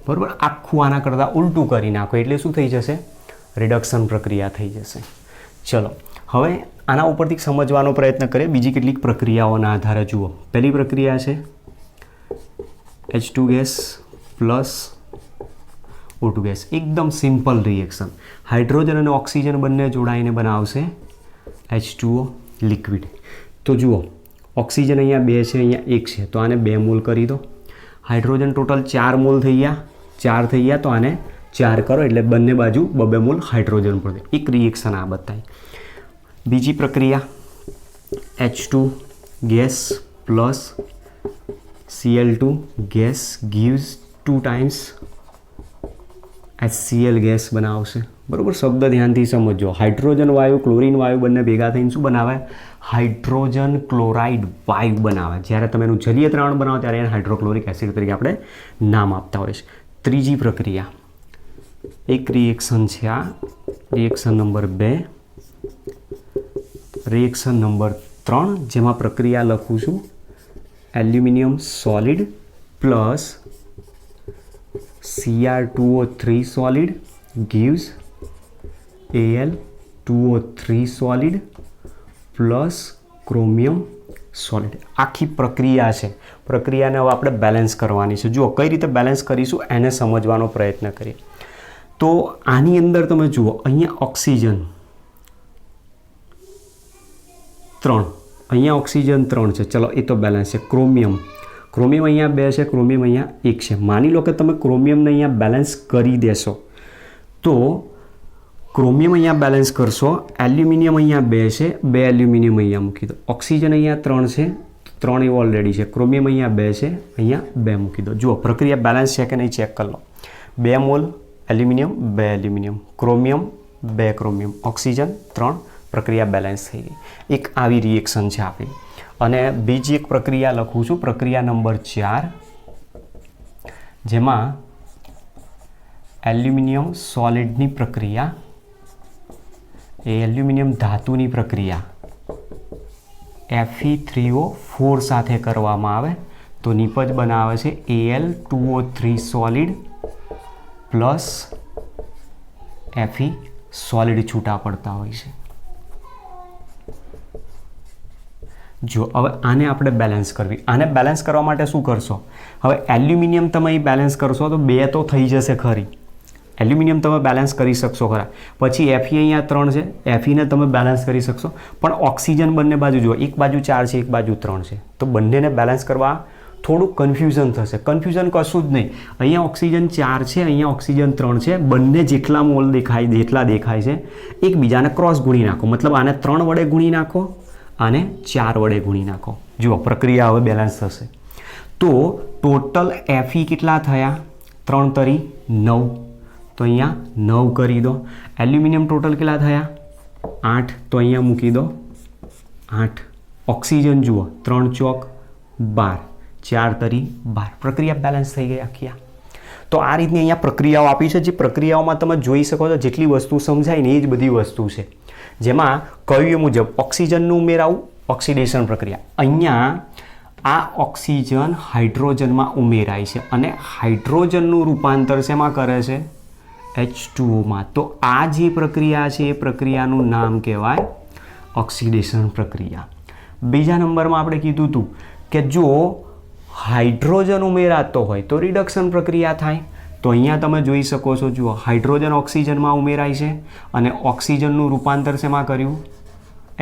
બરાબર, આખું આના કરતાં ઉલટું કરી નાખો એટલે શું થઈ જશે? રિડક્શન પ્રક્રિયા થઈ જશે. ચલો, હવે આના ઉપરથી સમજવાનો પ્રયત્ન કરીએ બીજી કેટલીક પ્રક્રિયાઓના આધારે. જુઓ, પહેલી પ્રક્રિયા છે H2 gas plus O2 gas. એકદમ સિમ્પલ રિએક્શન. હાઇડ્રોજન અને ઓક્સિજન બંને જોડાઈને બનાવશે H2O લિક્વિડ. તો જુઓ, ઓક્સિજન અહીંયા 2 છે, અહીંયા 1 છે, તો આને 2 મોલ કરી દો. હાઇડ્રોજન ટોટલ 4 મોલ થઈ ગયા, 4 થઈ ગયા, તો આને 4 કરો એટલે બંને બાજુ 2 મોલ હાઇડ્રોજન પડે. એક રિએક્શન આ બતાવી. બીજી પ્રક્રિયા H2 gas plus Cl2 gas gives 2 times HCl gas બનાવશે. બરાબર, શબ્દ ધ્યાનથી સમજો. હાઇડ્રોજન વાયુ, ક્લોરીન વાયુ બંને ભેગા થઈને શું બનાવે? હાઇડ્રોજન ક્લોરાઇડ વાયુ બનાવે. જ્યારે તમે એનું જલીય દ્રાવણ બનાવો ત્યારે એને હાઇડ્રોક્લોરિક એસિડ તરીકે આપણે નામ આપતા હોય છે. ત્રીજી પ્રક્રિયા, એક રિએક્શન છે આ, રિએક્શન નંબર 2, રિએક્શન નંબર 3, જેમાં પ્રક્રિયા લખું છું aluminium solid plus Cr2O3 solid gives Al2O3 solid plus chromium solid. આખી પ્રક્રિયા છે. પ્રક્રિયાને હવે આપણે બેલેન્સ કરવાની છે. જુઓ કઈ રીતે બેલેન્સ કરીશું એને સમજવાનો પ્રયત્ન કરીએ. તો આની અંદર તમે જુઓ, અહીંયા ઓક્સિજન 3, અહીંયા ઓક્સિજન 3 છે. ચલો, એ તો બેલેન્સ છે. ક્રોમિયમ અહીંયા 2 છે, ક્રોમિયમ અહીંયા 1 છે. માની લો કે તમે ક્રોમિયમને અહીંયા બેલેન્સ કરી દેશો તો ક્રોમિયમ અહીંયા બેલેન્સ કરશો, એલ્યુમિનિયમ અહીંયા 2 છે, 2 એલ્યુમિનિયમ અહીંયા મૂકી દો. ઓક્સિજન અહીંયા 3 છે, 3 એવું ઓલરેડી છે. ક્રોમિયમ અહીંયા 2 છે, અહીંયા 2 મૂકી દો. જુઓ પ્રક્રિયા બેલેન્સ છે કે નહીં ચેક કરી લો. 2 mall aluminium 2 aluminium, chromium 2 chromium, oxygen 3, પ્રક્રિયા બેલેન્સ થઈ ગઈ. એક આવી રિએક્શન છે આપણી. અને બીજી એક પ્રક્રિયા લખું છું, પ્રક્રિયા નંબર 4, જેમાં એલ્યુમિનિયમ સોલિડની પ્રક્રિયા, એ એલ્યુમિનિયમ ધાતુની પ્રક્રિયા Fe3O4 સાથે કરવામાં આવે તો નિપજ બનાવે છે Al2O3 solid plus Fe solid છૂટા પડતા હોય છે. જો હવે આને આપણે બેલેન્સ કરવી. આને બેલેન્સ કરવા માટે શું કરશો? હવે એલ્યુમિનિયમ તમે અહીં બેલેન્સ કરશો તો 2 તો થઈ જશે ખરી. એલ્યુમિનિયમ તમે બેલેન્સ કરી શકશો ખરા. પછી Fe અહીંયા 3 છે, Feને તમે બેલેન્સ કરી શકશો. પણ ઓક્સિજન બંને બાજુ જુઓ, એક બાજુ 4 છે, એક બાજુ 3 છે, તો બંનેને બેલેન્સ કરવા થોડુંક કન્ફ્યુઝન થશે. કન્ફ્યુઝન કશું જ નહીં. અહીંયા ઓક્સિજન 4 છે, અહીંયા ઓક્સિજન 3 છે, બંને જેટલા મોલ દેખાય જેટલા દેખાય છે એકબીજાને ક્રોસ ગુણી નાખો. મતલબ આને 3 વડે ગુણી નાખો, આને 4 વડે ગુણી નાખો. જુઓ પ્રક્રિયા હવે બેલેન્સ થશે. તો ટોટલ Fe કેટલા થયા? 3 તરી 9, તો અહીંયા 9 કરી દો. એલ્યુમિનિયમ ટોટલ કેટલા થયા? 8, તો અહીંયા મૂકી દો 8. ઓક્સિજન જુઓ 3 ચોક 12, 4 તરી 12. પ્રક્રિયા બેલેન્સ થઈ ગઈ આખી. તો આ રીતની અહીંયા પ્રક્રિયાઓ આપી છે. જે પ્રક્રિયાઓમાં તમે જોઈ શકો છો જેટલી વસ્તુ સમજાય ને એ જ બધી વસ્તુ છે. જેમાં કહ્યું એ મુજબ ઓક્સિજનનું ઉમેરાવું, ઓક્સિડેશન પ્રક્રિયા. અહીંયા આ ઓક્સિજન હાઇડ્રોજનમાં ઉમેરાય છે અને હાઇડ્રોજનનું રૂપાંતર શેમાં કરે છે? H2Oમાં. તો આ જે પ્રક્રિયા છે એ પ્રક્રિયાનું નામ કહેવાય ઓક્સિડેશન પ્રક્રિયા. બીજા નંબરમાં આપણે કીધું હતું કે જો હાઇડ્રોજન ઉમેરાતો હોય તો રિડક્શન પ્રક્રિયા થાય. તો અહીંયા તમે જોઈ શકો છો, જુઓ હાઇડ્રોજન ઓક્સિજનમાં ઉમેરાય છે અને ઓક્સિજનનું રૂપાંતર શેમાં કર્યું?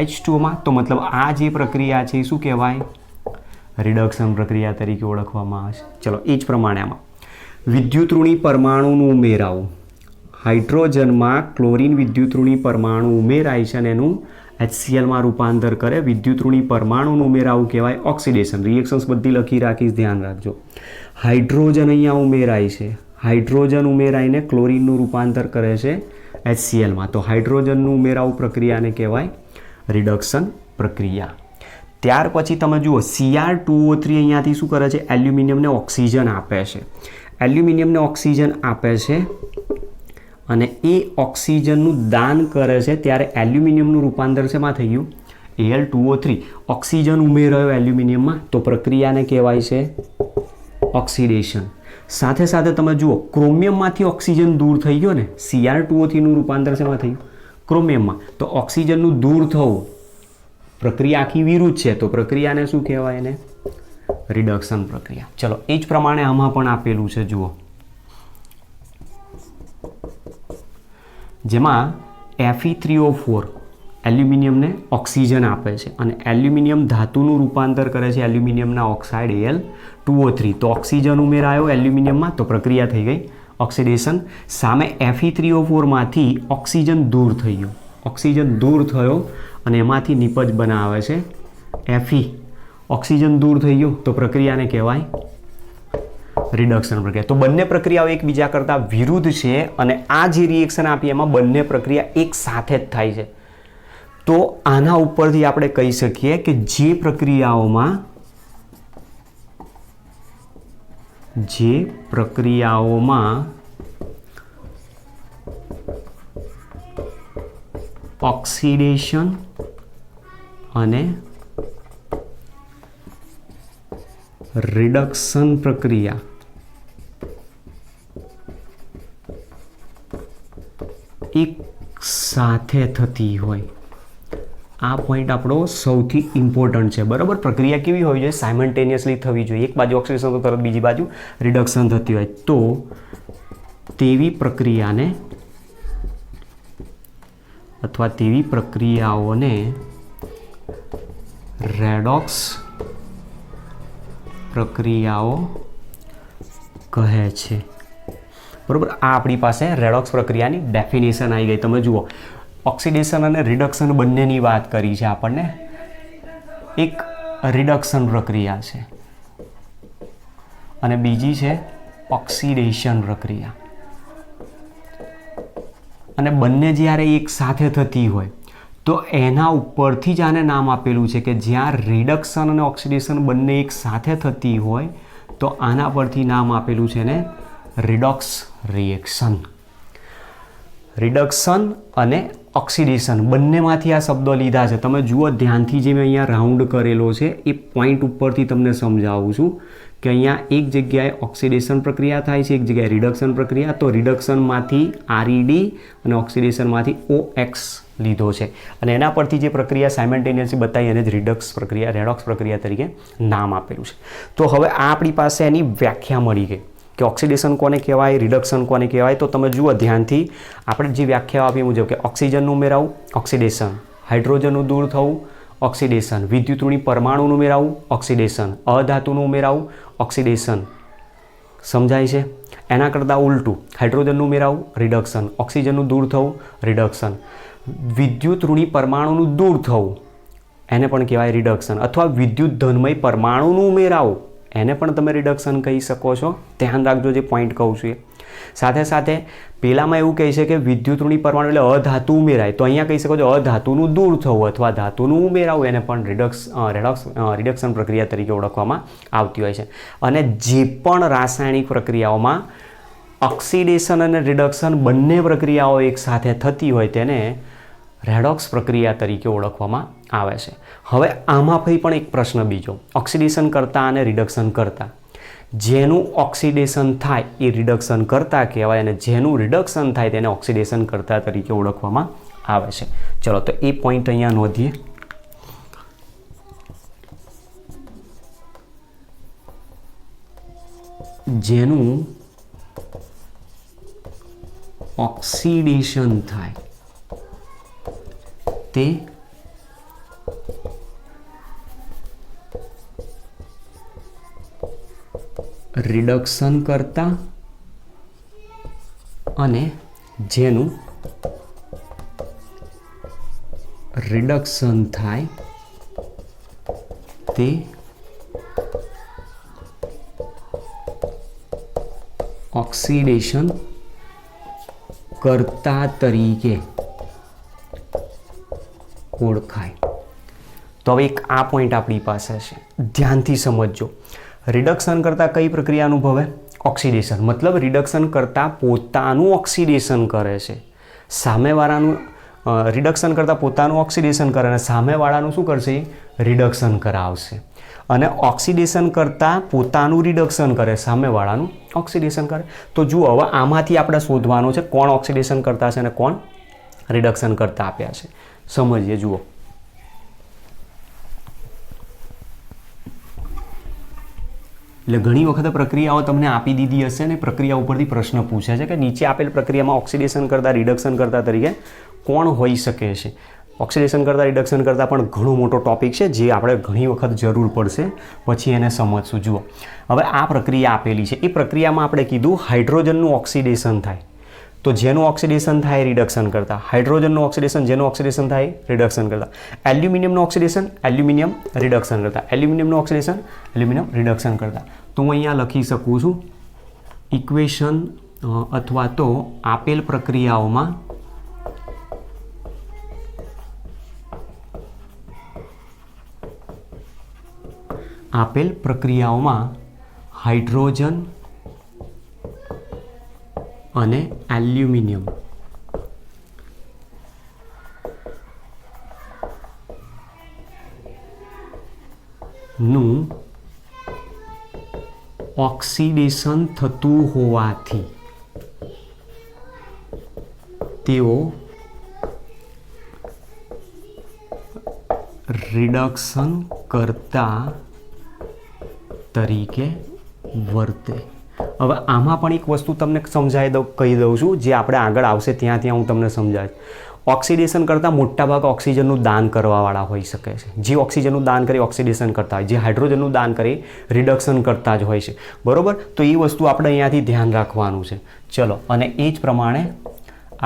H2Oમાં. તો મતલબ આ જે પ્રક્રિયા છે એ શું કહેવાય? રિડક્શન પ્રક્રિયા તરીકે ઓળખવામાં આવે છે. ચલો એ જ પ્રમાણે આમાં વિદ્યુતઋણી પરમાણુનું ઉમેરાવું. હાઇડ્રોજનમાં ક્લોરીન વિદ્યુતઋણી પરમાણુ ઉમેરાય છે અને એનું HClમાં રૂપાંતર કરે. વિદ્યુતઋણી પરમાણુનું ઉમેરાવું કહેવાય ઓક્સિડેશન. રિએક્શન્સ બધી લખી રાખીશ, ધ્યાન રાખજો. હાઇડ્રોજન અહીંયા ઉમેરાય છે, હાઇડ્રોજન ઉમેરાઈને ક્લોરીનનું રૂપાંતર કરે છે HClમાં. તો હાઇડ્રોજનનું ઉમેરાવું પ્રક્રિયાને કહેવાય રિડક્શન પ્રક્રિયા. ત્યાર પછી તમે જુઓ Cr2O3 અહીંયાથી શું કરે છે? એલ્યુમિનિયમને ઓક્સિજન આપે છે. એલ્યુમિનિયમને ઓક્સિજન આપે છે અને એ ઓક્સિજનનું દાન કરે છે ત્યારે એલ્યુમિનિયમનું રૂપાંતર શેમાં થઈ ગયું? Al2O3. ઓક્સિજન ઉમેરાયો એલ્યુમિનિયમમાં તો પ્રક્રિયાને કહેવાય છે ઓક્સિડેશન. સાથે સાથે તમે જુઓ ક્રોમિયમમાંથી ઓક્સિજન દૂર થઈ ગયો ને, Cr2O3નું રૂપાંતર શેમાં થયું? ક્રોમિયમમાં. તો ઓક્સિજનનું દૂર થવું પ્રક્રિયા આખી વિરુદ્ધ છે, તો પ્રક્રિયાને શું કહેવાય? એને રિડક્શન પ્રક્રિયા. ચલો એ જ પ્રમાણે આમાં પણ આપેલું છે, જુઓ. જેમાં Fe3O4 એલ્યુમિનિયમને ઓક્સિજન આપે છે અને એલ્યુમિનિયમ ધાતુનું રૂપાંતર કરે છે એલ્યુમિનિયમના ઓક્સાઇડ Al2O3. તો ઓક્સિજન ઉમેરાયો એલ્યુમિનિયમમાં તો પ્રક્રિયા થઈ ગઈ ઓક્સિડેશન. સામે Fe3O4માંથી ઓક્સિજન દૂર થઈ ગયો, ઓક્સિજન દૂર થયો અને એમાંથી નિપજ બનાવે છે Fe. ઓક્સિજન દૂર થઈ ગયું તો પ્રક્રિયાને કહેવાય રિડક્શન પ્રક્રિયા. તો બંને પ્રક્રિયાઓ એકબીજા કરતાં વિરુદ્ધ છે અને આ જે રિએક્શન આપી એમાં બંને પ્રક્રિયા એક સાથે જ થાય છે. તો આના ઉપરથી આપણે કહી શકીએ કે જે પ્રક્રિયાઓમાં ઓક્સિડેશન અને રિડક્શન પ્રક્રિયા એક સાથે થતી હોય, આ પોઈન્ટ આપણો સૌથી ઇમ્પોર્ટન્ટ છે. બરાબર, પ્રક્રિયા કેવી હોવી જોઈએ? સાયમલ્ટેનિયસલી થવી જોઈએ. એક બાજુ ઓક્સિડેશન તો તરત બીજી બાજુ રિડક્શન થતી હોય તો તેવી પ્રક્રિયાને અથવા તેવી પ્રક્રિયાઓને રેડોક્સ પ્રક્રિયાઓ કહે છે. બરાબર, આ આપણી પાસે રેડોક્સ પ્રક્રિયાની ડેફિનેશન આવી ગઈ. તમે જુઓ ઓક્સિડેશન અને રિડક્શન બંનેની વાત કરી છે આપણને. એક રિડક્શન પ્રક્રિયા છે અને બીજી છે ઓક્સિડેશન પ્રક્રિયા. અને બંને જ્યારે એક સાથે થતી હોય તો એના ઉપરથી જ આને નામ આપેલું છે કે જ્યાં રિડક્શન અને ઓક્સિડેશન બંને એક સાથે થતી હોય તો આના પરથી નામ આપેલું છે ને રિડોક્સ રિએક્શન. રિડક્શન અને ઓક્સિડેશન બંનેમાંથી આ શબ્દો લીધા છે. તમે જુઓ ધ્યાનથી, જે મેં અહીંયા રાઉન્ડ કરેલો છે એ પોઈન્ટ ઉપરથી તમને સમજાવું છું કે અહીંયા એક જગ્યાએ ઓક્સિડેશન પ્રક્રિયા થાય છે, એક જગ્યાએ રિડક્શન પ્રક્રિયા. તો રિડક્શનમાંથી RED અને ઓક્સિડેશનમાંથી OX લીધો છે અને એના પરથી જે પ્રક્રિયા સાયમલ્ટેનિયસલી બતાવી એને જ રિડક્સ પ્રક્રિયા, રેડોક્સ પ્રક્રિયા તરીકે નામ આપેલું છે. તો હવે આ આપણી પાસે એની વ્યાખ્યા મળી ગઈ કે ઓક્સિડેશન કોને કહેવાય, રિડક્શન કોને કહેવાય. તો તમે જુઓ ધ્યાનથી, આપણે જે વ્યાખ્યા આપી મુજબ કે ઓક્સિજનનું ઉમેરાવું ઓક્સિડેશન, હાઇડ્રોજનનું દૂર થવું ઓક્સિડેશન, વિદ્યુતઋણી પરમાણુનું ઉમેરાવું ઓક્સિડેશન, અધાતુનું ઉમેરાવું ઓક્સિડેશન. સમજાય છે? એના કરતાં ઉલટું, હાઇડ્રોજનનું ઉમેરાવું રિડક્શન, ઓક્સિજનનું દૂર થવું રિડક્શન, વિદ્યુતઋણી પરમાણુનું દૂર થવું એને પણ કહેવાય રિડક્શન, અથવા વિદ્યુત ધનમય પરમાણુનું ઉમેરાવું એને પણ તમે રિડક્શન કહી શકો છો. ધ્યાન રાખજો જે પોઈન્ટ કહું છું એ. સાથે સાથે પેલામાં એવું કહે છે કે વિદ્યુતઋણી પરમાણુ એટલે અધાતુ ઉમેરાય, તો અહીંયા કહી શકો છો અધાતુનું દૂર થવું અથવા ધાતુનું ઉમેરાવું એને પણ રિડક્શન પ્રક્રિયા તરીકે ઓળખવામાં આવતી હોય છે. અને જે પણ રાસાયણિક પ્રક્રિયાઓમાં ઓક્સિડેશન અને રિડક્શન બંને પ્રક્રિયાઓ એક સાથે થતી હોય તેને રેડોક્સ પ્રક્રિયા તરીકે ઓળખવામાં આવે છે. હવે આમાં પણ એક પ્રશ્ન બીજો, ઓક્સિડેશન કરતા અને રિડક્શન કરતા, જેનું ઓક્સિડેશન થાય એ રિડક્શન કરતા કહેવાય અને જેનું રિડક્શન થાય તેને ઓક્સિડેશન કરતા તરીકે ઓળખવામાં આવે છે. ચલો તો એ પોઈન્ટ અહીંયા નોંધીએ. જેનું ઓક્સિડેશન થાય તે રિડક્શન કરતા અને જેનું રિડક્શન થાય તે ઓક્સિડેશન કરતા તરીકે ઓળખાય. તો હવે એક આ પોઈન્ટ આપણી પાસે છે, ધ્યાનથી સમજજો. રિડક્શન કરતાં કઈ પ્રક્રિયા અનુભવે? ઓક્સિડેશન. મતલબ રિડક્શન કરતાં પોતાનું ઓક્સિડેશન કરે છે, સામેવાળાનું રિડક્શન કરતાં પોતાનું ઓક્સિડેશન કરે અને સામેવાળાનું શું કરશે? રિડક્શન કરાવશે. અને ઓક્સિડેશન કરતાં પોતાનું રિડક્શન કરે, સામેવાળાનું ઓક્સિડેશન કરે. તો જુઓ હવે આમાંથી આપણે શોધવાનું છે કોણ ઓક્સિડેશન કરતા છે અને કોણ રિડક્શન કરતા આપ્યા છે. સમજીએ. જુઓ, એટલે ઘણી વખત પ્રક્રિયાઓ તમને આપી દીધી હશે ને પ્રક્રિયા ઉપરથી પ્રશ્ન પૂછે છે કે નીચે આપેલ પ્રક્રિયામાં ઓક્સિડેશન કરતાં રિડક્શન કરતા તરીકે કોણ હોઈ શકે છે. ઓક્સિડેશન કરતાં રિડક્શન કરતાં પણ ઘણો મોટો ટોપિક છે જે આપણે ઘણી વખત જરૂર પડશે, પછી એને સમજશું. જુઓ, હવે આ પ્રક્રિયા આપેલી છે, એ પ્રક્રિયામાં આપણે કીધું હાઇડ્રોજનનું ઓક્સિડેશન થાય, તો જેનું ઓક્સિડેશન થાય રિડક્શન કરતા, હાઇડ્રોજનનું ઓક્સિડેશન જેનું ઓક્સિડેશન થાય રિડક્શન કરતા, એલ્યુમિનિયમનું ઓક્સિડેશન એલ્યુમિનિયમ રિડક્શન કરતા, એલ્યુમિનિયમનું ઓક્સિડેશન એલ્યુમિનિયમ રિડક્શન કરતા. તો હું અહીંયા લખી શકું છું ઇક્વેશન અથવા તો આપેલ પ્રક્રિયાઓમાં હાઇડ્રોજન અને એલ્યુમિનિયમ નું ઓક્સિડેશન થતું હોવાથી તેઓ રિડક્શન કરતા તરીકે વર્તે. હવે આમાં પણ એક વસ્તુ તમને કહી દઉં છું, જે આપણે આગળ આવશે ત્યાં હું તમને સમજાવીશ. ઓક્સિડેશન કરતાં મોટાભાગ ઓક્સિજનનું દાન કરવાવાળા હોઈ શકે છે. જે ઓક્સિજનનું દાન કરે ઓક્સિડેશન કરતા હોય, જે હાઇડ્રોજનનું દાન કરે રિડક્શન કરતા જ હોય છે. બરાબર? તો એ વસ્તુ આપણે અહીંયાથી ધ્યાન રાખવાનું છે. ચલો, અને એ જ પ્રમાણે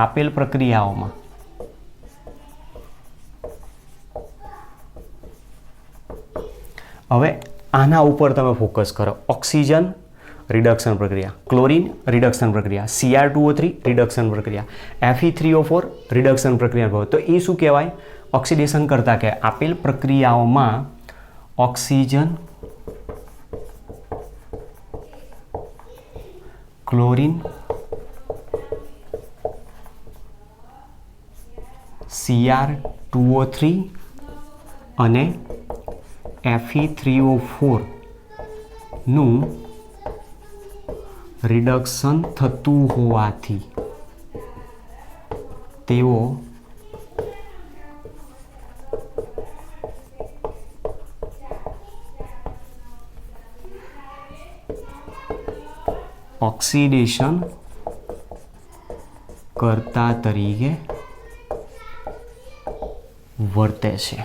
આપેલ પ્રક્રિયાઓમાં હવે આના ઉપર તમે ફોકસ કરો. ઓક્સિજન રિડક્શન પ્રક્રિયા, ક્લોરીન રિડક્શન પ્રક્રિયા, Cr2O3 રિડક્શન પ્રક્રિયા, Fe3O4 રિડક્શન પ્રક્રિયા. તો એ શું કહેવાય? ઓક્સિડેશન કરતા કે આપેલ પ્રક્રિયાઓમાં ઓક્સિજન, ક્લોરીન, Cr2O3 અને Fe3O4 નું રિડક્શન થતું હોવાથી તેઓ ઓક્સિડેશન કરતા તરીકે વર્તે છે.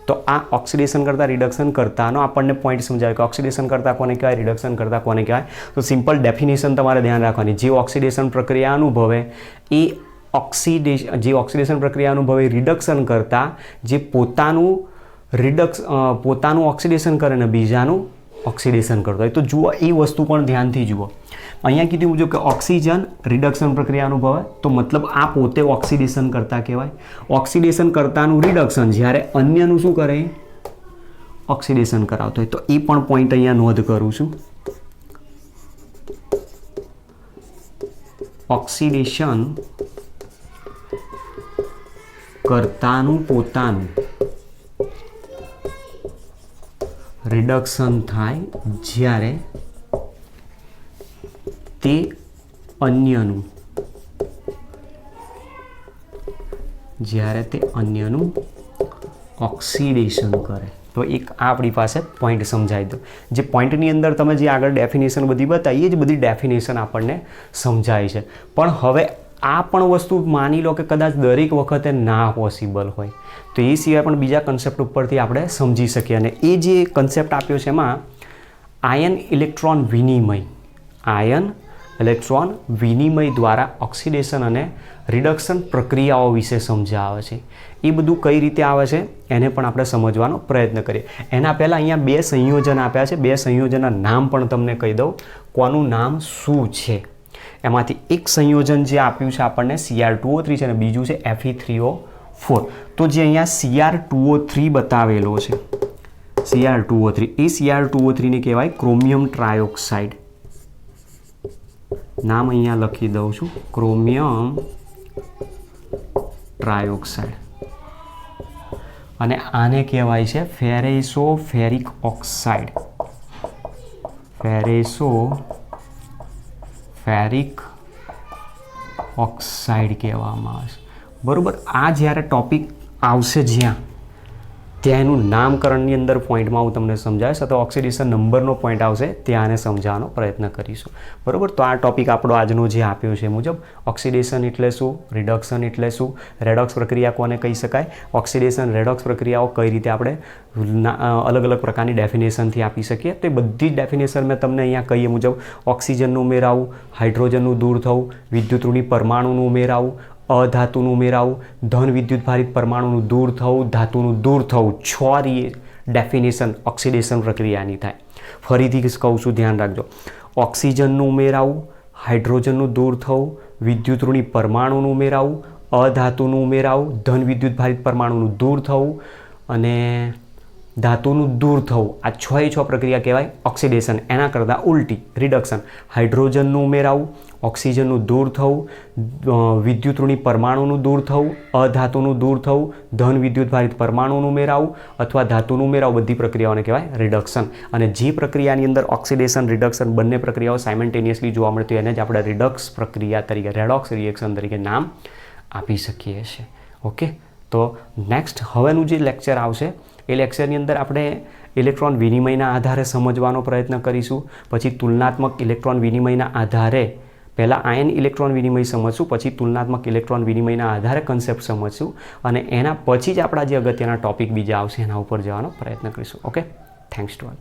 તો આ ઓક્સિડેશન કરતા રિડક્શન કરતાનો આપણને પોઈન્ટ સમજાવે કે ઓક્સિડેશન કરતા કોને કહેવાય, રિડક્શન કરતા કોને કહેવાય. તો સિમ્પલ ડેફિનેશન તમારે ધ્યાન રાખવાની. જે ઓક્સિડેશન પ્રક્રિયા અનુભવે એ ઓક્સિડેશન પ્રક્રિયા અનુભવે રિડક્શન કરતા જે પોતાનું ઓક્સિડેશન કરે ને બીજાનું ઓક્સિડેશન કરતો હોય. તો જુઓ, એ વસ્તુ પણ ધ્યાનથી જુઓ. અહીંયા કીધું મુજબ કે ઓક્સિજન રિડક્શન પ્રક્રિયા અનુભવે, તો મતલબ આ પોતે ઓક્સિડેશન કરતા કહેવાય. ઓક્સિડેશન કરતાનું રિડક્શન જ્યારે અન્યનું શું કરે? ઓક્સિડેશન કરાવતો હોય. તો એ પણ પોઈન્ટ અહીંયા નોંધ કરું છું. ઓક્સિડેશન કરતાનું પોતાનું રિડક્શન થાય જ્યારે તે અન્યનું ઓક્સિડેશન કરે. તો એક આપણી પાસે પોઈન્ટ સમજાવી દો. જે પોઈન્ટની અંદર તમે જે આગળ ડેફિનેશન બધી બતાવી, એ જ બધી ડેફિનેશન આપણને સમજાય છે. પણ હવે આ પણ વસ્તુ માની લો કે કદાચ દરેક વખતે ના પોસિબલ હોય, તો એ સિવાય પણ બીજા કન્સેપ્ટ ઉપરથી આપણે સમજી શકીએ. અને એ જે કન્સેપ્ટ આપ્યો છે એમાં આયન ઇલેક્ટ્રોન વિનિમય દ્વારા ઓક્સિડેશન અને રિડક્શન પ્રક્રિયાઓ વિશે સમજાવે છે. એ બધું કઈ રીતે આવે છે એને પણ આપણે સમજવાનો પ્રયત્ન કરીએ. એના પહેલાં અહીંયા 2 સંયોજન આપ્યા છે. 2 સંયોજનના નામ પણ તમને કહી દઉં, કોનું નામ શું છે. એમાંથી એક સંયોજન જે આપ્યું છે આપણને Cr2O3 છે અને બીજું છે Fe3O4. તો જે અહીંયા Cr2O3 બતાવેલો છે, Cr2O3, એ Cr2O3 ને કહેવાય ક્રોમિયમ ટ્રાયોક્સાઇડ. નામ અહીંયા લખી દઉં છું, ક્રોમિયમ ટ્રાયોક્સાઇડ. અને આને કહેવાય છે ફેરેસોફેરિક ઓક્સાઇડ. ફેરેસોફેરિક ઓક્સાઇડ કહેવામાં આવે છે. બરાબર. આ જ્યારે ટોપિક આવશે ત્યાં એનું નામકરણની અંદર પોઈન્ટમાં હું તમને સમજાવીશ, અથવા ઓક્સિડેશન નંબરનો પોઈન્ટ આવશે ત્યાં આને સમજાવવાનો પ્રયત્ન કરીશું. બરાબર. તો આ ટોપિક આપણો આજનો જે આપ્યો છે મુજબ ઓક્સિડેશન એટલે શું, રિડક્શન એટલે શું, રેડોક્સ પ્રક્રિયા કોને કહી શકાય, ઓક્સિડેશન રેડોક્સ પ્રક્રિયાઓ કઈ રીતે આપણે અલગ અલગ પ્રકારની ડેફિનેશનથી આપી શકીએ. તો એ બધી જ ડેફિનેશન મેં તમને અહીંયા કહીએ મુજબ ઓક્સિજનનું ઉમેરાવું, હાઇડ્રોજનનું દૂર થવું, વિદ્યુતઋણી પરમાણુનું ઉમેરાવું, અધાતુનું ઉમેરાવું, ધન વિદ્યુત ભારિત પરમાણુનું દૂર થવું, ધાતુનું દૂર થવું. 6 ડેફિનેશન ઓક્સિડેશન પ્રક્રિયાની થાય. ફરીથી કહું છું, ધ્યાન રાખજો. ઓક્સિજનનું ઉમેરાવું, હાઇડ્રોજનનું દૂર થવું, વિદ્યુતઋણી પરમાણુનું ઉમેરાવું, અધાતુનું ઉમેરાવું, ધન વિદ્યુત ભારિત પરમાણુનું દૂર થવું અને ધાતુનું દૂર થવું. આ 6 પ્રક્રિયા કહેવાય ઓક્સિડેશન. એના કરતાં ઉલટી રિડક્શન. હાઇડ્રોજનનું ઉમેરાવું, ઓક્સિજનનું દૂર થવું, વિદ્યુતઋણી પરમાણુનું દૂર થવું, અધાતુનું દૂર થવું, ધન વિદ્યુત ભારિત પરમાણુનું ઉમેરાવું અથવા ધાતુનું ઉમેરાવું, બધી પ્રક્રિયાઓને કહેવાય રિડક્શન. અને જે પ્રક્રિયાની અંદર ઓક્સિડેશન રિડક્શન બંને પ્રક્રિયાઓ સાયમલ્ટેનિયસલી જોવા મળતી હોય એને જ આપણે રિડક્સ પ્રક્રિયા તરીકે, રેડોક્સ રિએક્શન તરીકે નામ આપી શકીએ છીએ. ઓકે. તો નેક્સ્ટ હવેનું જે લેક્ચર આવશે એ લેક્ચરની અંદર આપણે ઇલેક્ટ્રોન વિનિમયના આધારે સમજવાનો પ્રયત્ન કરીશું. પછી તુલનાત્મક ઇલેક્ટ્રોન વિનિમયના આધારે પહેલાં આયન ઇલેક્ટ્રોન વિનિમય સમજશું, પછી તુલનાત્મક ઇલેક્ટ્રોન વિનિમયના આધારે કન્સેપ્ટ સમજશું અને એના પછી જ આપણા જે અગત્યના ટોપિક બીજા આવશે એના ઉપર જવાનો પ્રયત્ન કરીશું. ઓકે. Thanks to all.